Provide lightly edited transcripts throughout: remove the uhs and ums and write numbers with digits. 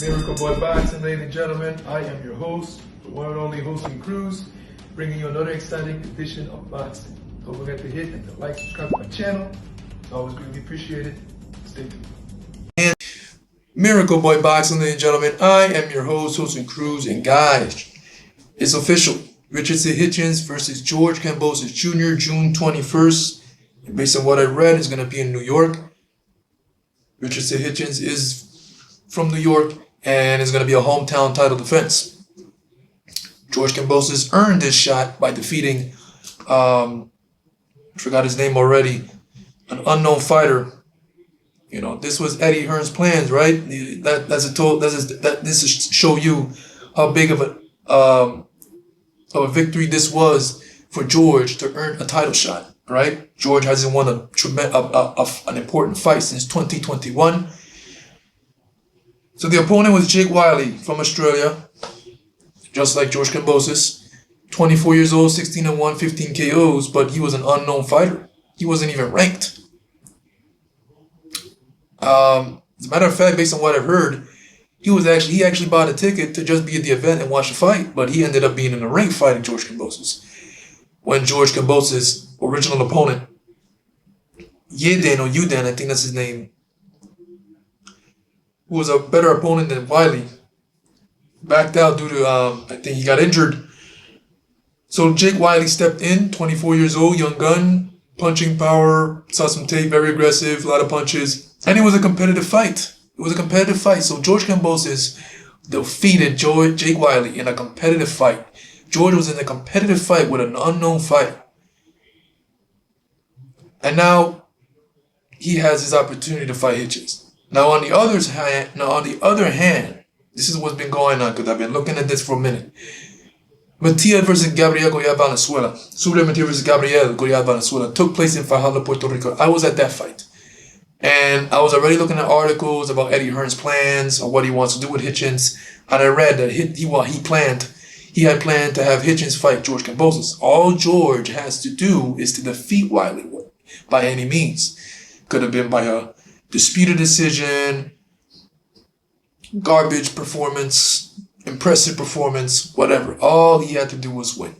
Miracle Boy Boxing, ladies and gentlemen. I am your host, the one and only Hosting Cruz, bringing you another exciting edition of boxing. Don't forget to hit and to like, subscribe to my channel. It's always greatly appreciated. Stay tuned. And Miracle Boy Boxing, ladies and gentlemen. I am your host, Hosting Cruz, and guys, it's official. Richardson Hitchins versus George Kambosos Jr. June 21st. And based on what I read, it's going to be in New York. Richardson Hitchins is from New York, and it's going to be a hometown title defense. George Kambosos earned this shot by defeating, I forgot his name already, an unknown fighter. You know, this was Eddie Hearn's plans, right? This is to show you how big of a victory this was for George to earn a title shot, right? George hasn't won an important fight since 2021. So the opponent was Jake Wiley from Australia, just like George Kambosos. 24 years old, 16-1, 15 KOs, but he was an unknown fighter. He wasn't even ranked. As a matter of fact, based on what I've heard, he actually bought a ticket to just be at the event and watch the fight, but he ended up being in a ring fighting George Kambosos. When George Kambosos' original opponent, Yuden, I think that's his name, who was a better opponent than Wiley, backed out due to, I think he got injured. So Jake Wiley stepped in, 24 years old, young gun, punching power, saw some tape, very aggressive, a lot of punches. And it was a competitive fight. So George Kambosos defeated Jake Wiley in a competitive fight. George was in a competitive fight with an unknown fighter. And now he has his opportunity to fight Hitchins. Now on the other hand, this is what's been going on because I've been looking at this for a minute. Matias versus Gabriel Goyad Valenzuela. Subriel Matias versus Gabriel Goyad Valenzuela took place in Fajardo, Puerto Rico. I was at that fight. And I was already looking at articles about Eddie Hearn's plans or what he wants to do with Hitchins. And I read that he had planned to have Hitchins fight George Kambosos. All George has to do is to defeat Wiley by any means. Could have been by a disputed decision, garbage performance, impressive performance, whatever. All he had to do was win.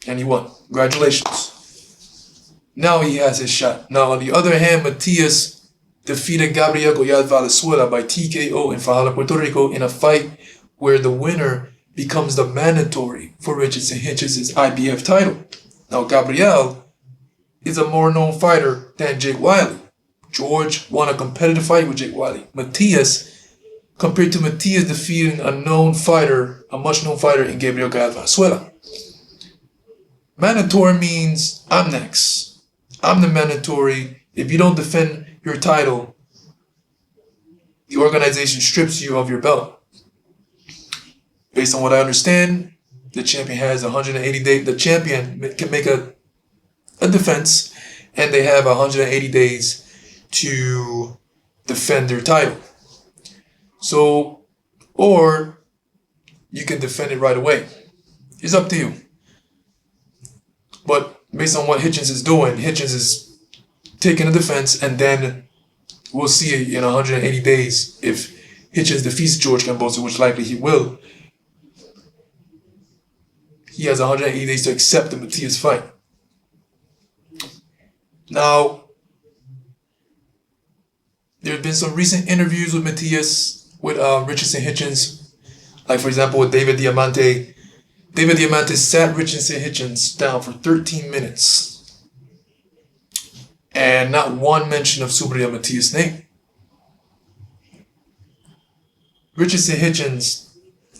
And he won. Congratulations. Now he has his shot. Now on the other hand, Matias defeated Gabriel Goyad Valenzuela by TKO in Fajardo, Puerto Rico in a fight where the winner becomes the mandatory for Richardson Hitchins' IBF title. Now Gabriel is a more known fighter than Jake Wiley. George won a competitive fight with Jake Wiley. Compared to Matias defeating a much known fighter in Gabriel Goyad Valenzuela. Mandatory means I'm next. I'm the mandatory. If you don't defend your title, the organization strips you of your belt. Based on what I understand, the champion has 180 days. The champion can make a defense, and they have 180 days to defend their title. So, or you can defend it right away. It's up to you. But based on what Hitchins is doing, Hitchins is taking a defense, and then we'll see in 180 days if Hitchins defeats George Kambosos, which likely he will. He has 180 days to accept the Matias fight. Now, there have been some recent interviews with Matias, with Richardson Hitchins. Like, for example, with David Diamante. David Diamante sat Richardson Hitchins down for 13 minutes. And not one mention of Subriel Matias' name. Richardson Hitchins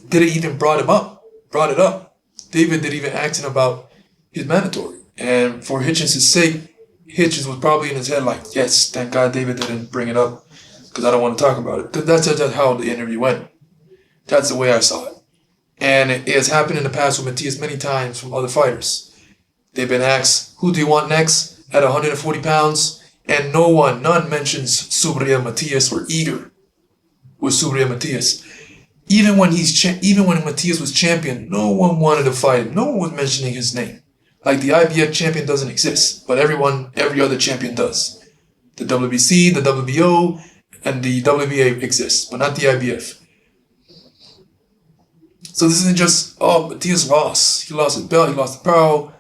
didn't even brought it up. David didn't even ask him about his mandatory. And for Hitchins' sake, Hitchins was probably in his head like, yes, thank God David didn't bring it up because I don't want to talk about it. Because that's just how the interview went. That's the way I saw it. And it has happened in the past with Matias many times from other fighters. They've been asked, who do you want next at 140 pounds? And none mentions Subriel Matias or eager with Subriel Matias. Even when Matias was champion, no one wanted to fight him. No one was mentioning his name. Like the IBF champion doesn't exist, but every other champion does. The WBC, the WBO, and the WBA exists, but not the IBF. So this isn't just, oh, Matias lost. He lost his belt, he lost the power.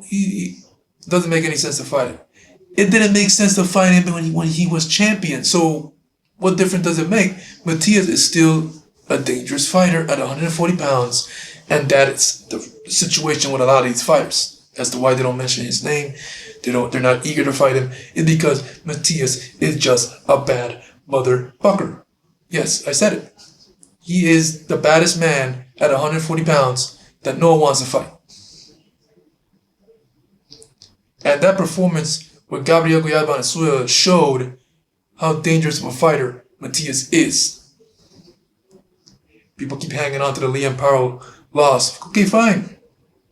He doesn't make any sense to fight him. It didn't make sense to fight him when he was champion. So what difference does it make? Matias is still a dangerous fighter at 140 pounds, and that is the situation with a lot of these fighters. As to why they don't mention his name, they're not eager to fight him, is because Matias is just a bad motherfucker. Yes, I said it. He is the baddest man at 140 pounds that no one wants to fight. And that performance with Gabriel Goyad Venezuela showed how dangerous of a fighter Matias is. People keep hanging on to the Liam Powell loss. Okay, fine.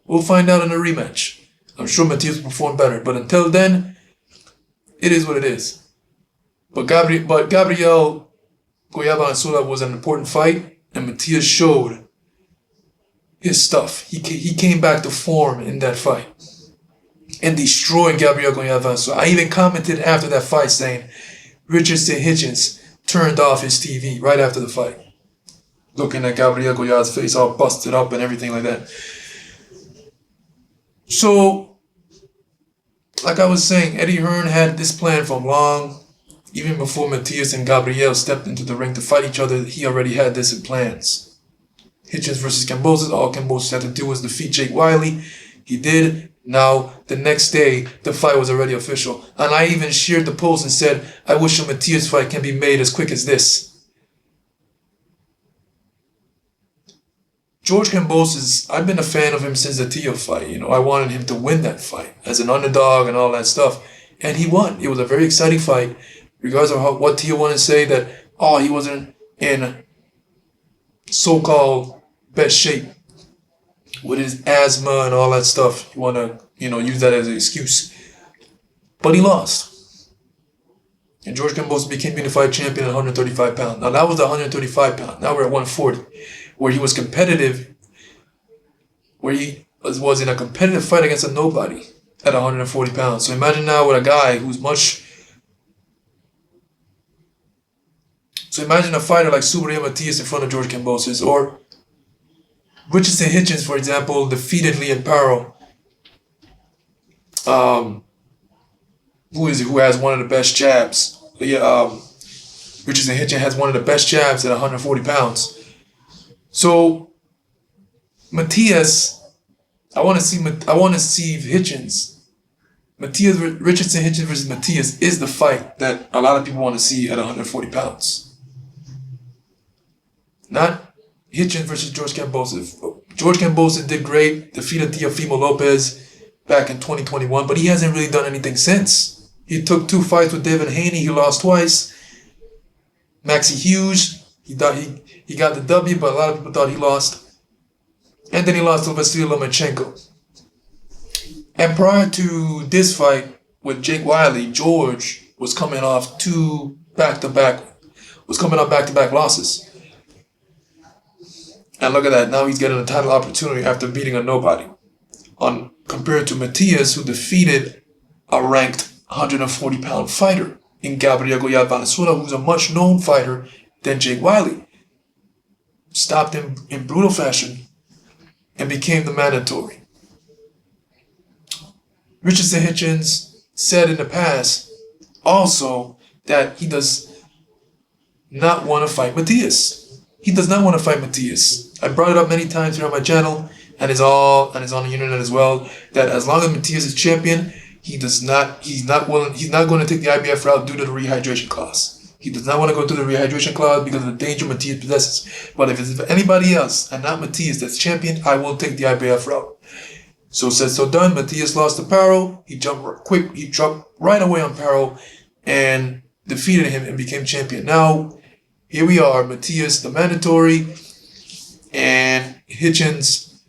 We'll find out in a rematch. I'm sure Matias will perform better. But until then, it is what it is. But Gabriel Goyad Venezuela was an important fight, and Matias showed his stuff. He came back to form in that fight and destroyed Gabriel Goyad Venezuela. I even commented after that fight saying Richardson Hitchins turned off his TV right after the fight, looking at Gabriel Goyad's face all busted up and everything like that. So, like I was saying, Eddie Hearn had this plan from long. Even before Matias and Gabriel stepped into the ring to fight each other, he already had this in plans. Hitchins versus Kambosos. All Kambosos had to do was defeat Jake Wiley. He did. Now, the next day, the fight was already official. And I even shared the post and said, I wish a Matias fight can be made as quick as this. George Kambosos, I've been a fan of him since the Tio fight. I wanted him to win that fight as an underdog and all that stuff. And he won. It was a very exciting fight. Regardless of what Tio wanted to say that, he wasn't in so-called best shape with his asthma and all that stuff. You want to, use that as an excuse. But he lost. And George Kambosos became unified champion at 135 pounds. Now that was the 135 pound. Now we're at 140. Where he was competitive, where he was in a competitive fight against a nobody at 140 pounds. So imagine now with a guy who's much... So imagine a fighter like Subriel Matias in front of George Kambosos, or Richardson Hitchins, for example, defeated Liam Powell, who has one of the best jabs. Richardson Hitchins has one of the best jabs at 140 pounds. So Matias, I want to see Hitchins. Richardson Hitchins versus Matias is the fight that a lot of people want to see at 140 pounds. Not Hitchins versus George Kambosos. George Kambosos did great, defeated Teofimo Lopez back in 2021, but he hasn't really done anything since. He took 2 fights with Devin Haney, he lost twice. Maxie Hughes, he got the W, but a lot of people thought he lost. And then he lost to Vasily Lomachenko. And prior to this fight with Jake Wiley, George was coming off back-to-back losses. And look at that, now he's getting a title opportunity after beating a nobody. Compared to Matias, who defeated a ranked 140-pound fighter in Gabriel Goyad Venezuela, who's a much-known fighter than Jake Wiley. Stopped him in brutal fashion and became the mandatory. Richardson Hitchins said in the past also that he does not want to fight Matias. He does not want to fight Matias. I brought it up many times here on my channel, and it's on the internet as well, that as long as Matias is champion, he's not going to take the IBF route due to the rehydration clause. He does not want to go through the rehydration clause because of the danger Matias possesses. But if it's anybody else and not Matias that's champion, I will take the IBF route. So said, so done. Matias lost to Paro. He jumped right away on Paro and defeated him and became champion. Now, here we are, Matias, the mandatory, and Hitchins,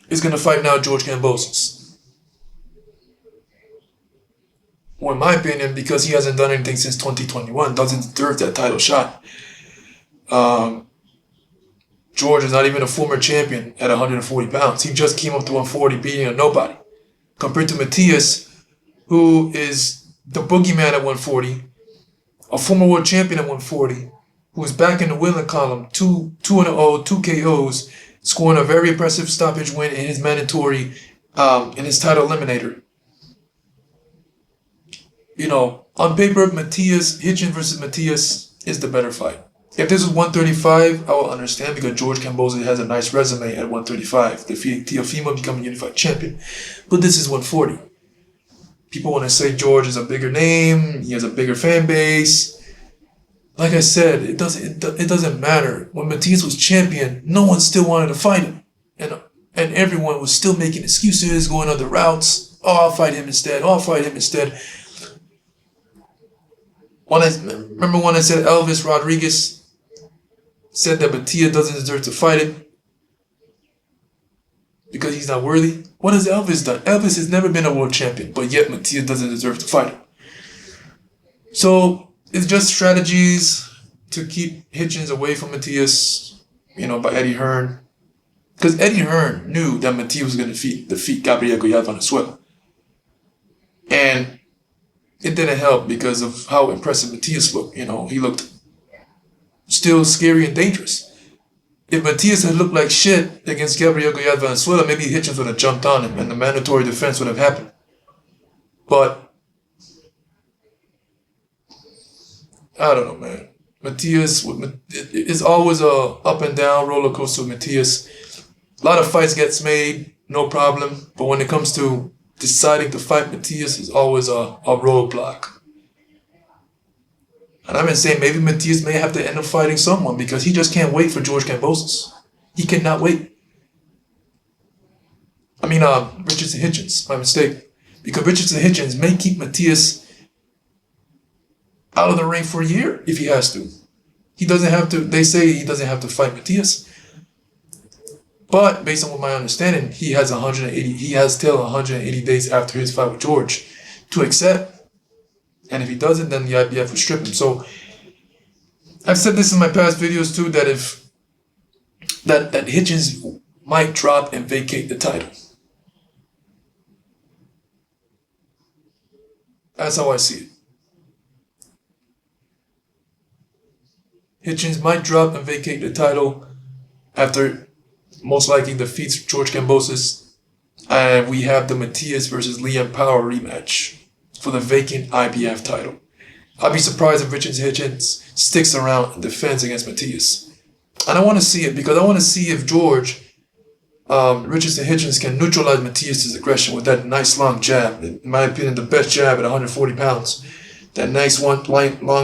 is going to fight now George Kambosos. Well, in my opinion, because he hasn't done anything since 2021, doesn't deserve that title shot. George is not even a former champion at 140 pounds. He just came up to 140, beating a nobody. Compared to Matias, who is the boogeyman at 140, a former world champion at 140, who is back in the winning column, 2-0, 2 KOs, scoring a very impressive stoppage win in his mandatory, in his title eliminator. You know, on paper, Hitchins versus Matias is the better fight. If this was 135, I will understand because George Kambosos has a nice resume at 135, defeating Teofimo, becoming unified champion. But this is 140. People want to say George is a bigger name, he has a bigger fan base. Like I said, it doesn't matter. When Matias was champion, no one still wanted to fight him. And everyone was still making excuses, going other routes. Oh, I'll fight him instead. Oh, I'll fight him instead. Remember when I said Elvis Rodriguez said that Matias doesn't deserve to fight him because he's not worthy? What has Elvis done? Elvis has never been a world champion, but yet Matias doesn't deserve to fight him. So it's just strategies to keep Hitchins away from Matias, you know, by Eddie Hearn. Because Eddie Hearn knew that Matias was going to defeat Gabriel Goyat Venezuela. And it didn't help because of how impressive Matias looked. You know, he looked still scary and dangerous. If Matias had looked like shit against Gabriel Goyat Venezuela, maybe Hitchins would have jumped on him and the mandatory defense would have happened. But I don't know, man. Matias, it's always a up and down roller coaster with Matias. A lot of fights gets made, no problem. But when it comes to deciding to fight Matias, is always a roadblock. And I've been saying maybe Matias may have to end up fighting someone because he just can't wait for George Kambosos. He cannot wait. I mean, Richardson Hitchins, my mistake. Because Richardson Hitchins may keep Matias out of the ring for a year if he has to. He doesn't have to, they say he doesn't have to fight Matias. But based on what my understanding, he has till 180 days after his fight with George to accept. And if he doesn't, then the IBF will strip him. So I've said this in my past videos too, that if that Hitchins might drop and vacate the title. That's how I see it. Hitchins might drop and vacate the title after most likely defeats George Kambosos. And we have the Matias versus Liam Power rematch for the vacant IBF title. I'd be surprised if Richardson Hitchins sticks around and defends against Matias. And I want to see it because I want to see if Richardson Hitchins can neutralize Matias' aggression with that nice long jab. In my opinion, the best jab at 140 pounds. That nice long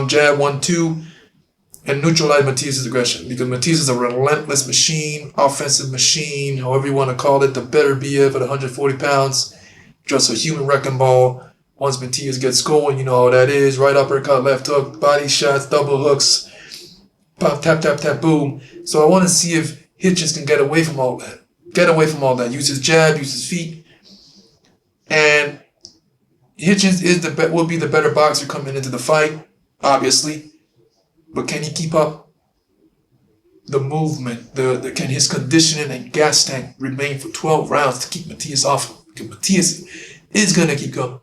jab, 1-2, and neutralize Matias' aggression. Because Matias is a relentless machine, offensive machine, however you want to call it, the better BF at 140 pounds. Just a human wrecking ball. Once Matias gets going, you know how that is. Right uppercut, left hook, body shots, double hooks, pop, tap, tap, tap, boom. So I want to see if Hitchins can get away from all that. Use his jab, use his feet. And Hitchins will be the better boxer coming into the fight, obviously. But can he keep up the movement? Can his conditioning and gas tank remain for 12 rounds to keep Matias off? Because Matias is going to keep going.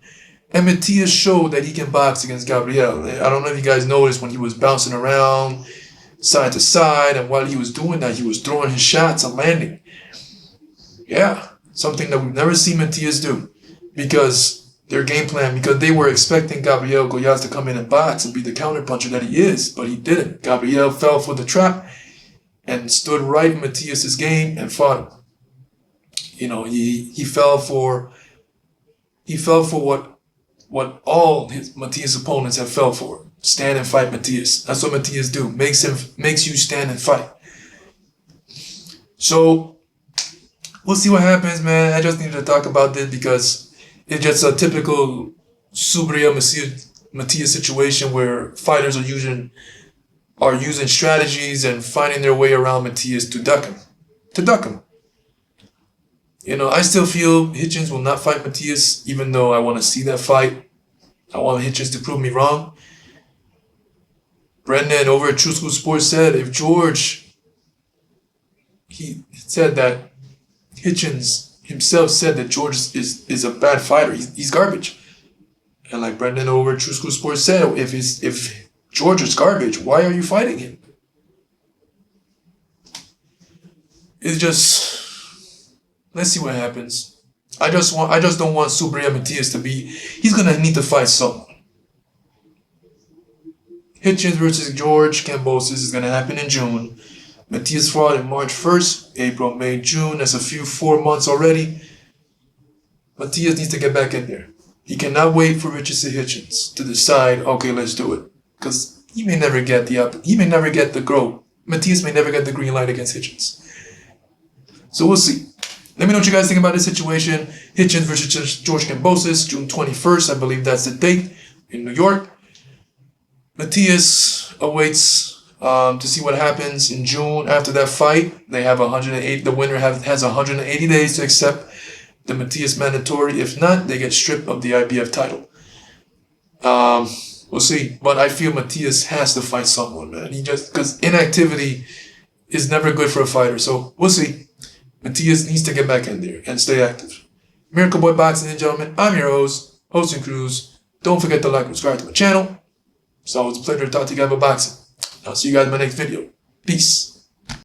And Matias showed that he can box against Gabriel. I don't know if you guys noticed when he was bouncing around side to side, and while he was doing that, he was throwing his shots and landing. Yeah, something that we've never seen Matias do. Because their game plan, because they were expecting Gabriel Goyat to come in and box and be the counterpuncher that he is, but he didn't. Gabriel fell for the trap and stood right in Matias' game and fought him. You know, he fell for what all Matias' opponents have fell for. Stand and fight Matias. That's what Matias do. Makes you stand and fight. So we'll see what happens, man. I just needed to talk about this because it's just a typical Subriel Matias situation where fighters are using strategies and finding their way around Matias to duck him. You know, I still feel Hitchins will not fight Matias, even though I want to see that fight. I want Hitchins to prove me wrong. Brendan over at True School Sports said he said that Hitchins himself said that George is a bad fighter. He's garbage. And like Brendan over at True School Sports said, if George is garbage, why are you fighting him? it's just, let's see what happens. I just don't want Subriel Matias to be. He's gonna need to fight someone. Hitchins versus George Kambosos is gonna happen in June. Matias fought in March 1st, April, May, June. That's 4 months already. Matias needs to get back in there. He cannot wait for Richardson Hitchins to decide, okay, let's do it. Because he may never get the growth. Matias may never get the green light against Hitchins. So we'll see. Let me know what you guys think about this situation. Hitchins versus George Kambosos, June 21st. I believe that's the date in New York. Matias awaits to see what happens in June after that fight. They have 108. The winner has 180 days to accept the Matias mandatory. If not, they get stripped of the IBF title. We'll see. But I feel Matias has to fight someone, man. Because inactivity is never good for a fighter. So we'll see. Matias needs to get back in there and stay active. Miracle Boy Boxing and gentlemen, I'm your host, Hosting Cruz. Don't forget to like and subscribe to my channel. It's always a pleasure to talk to you guys about boxing. I'll see you guys in my next video. Peace.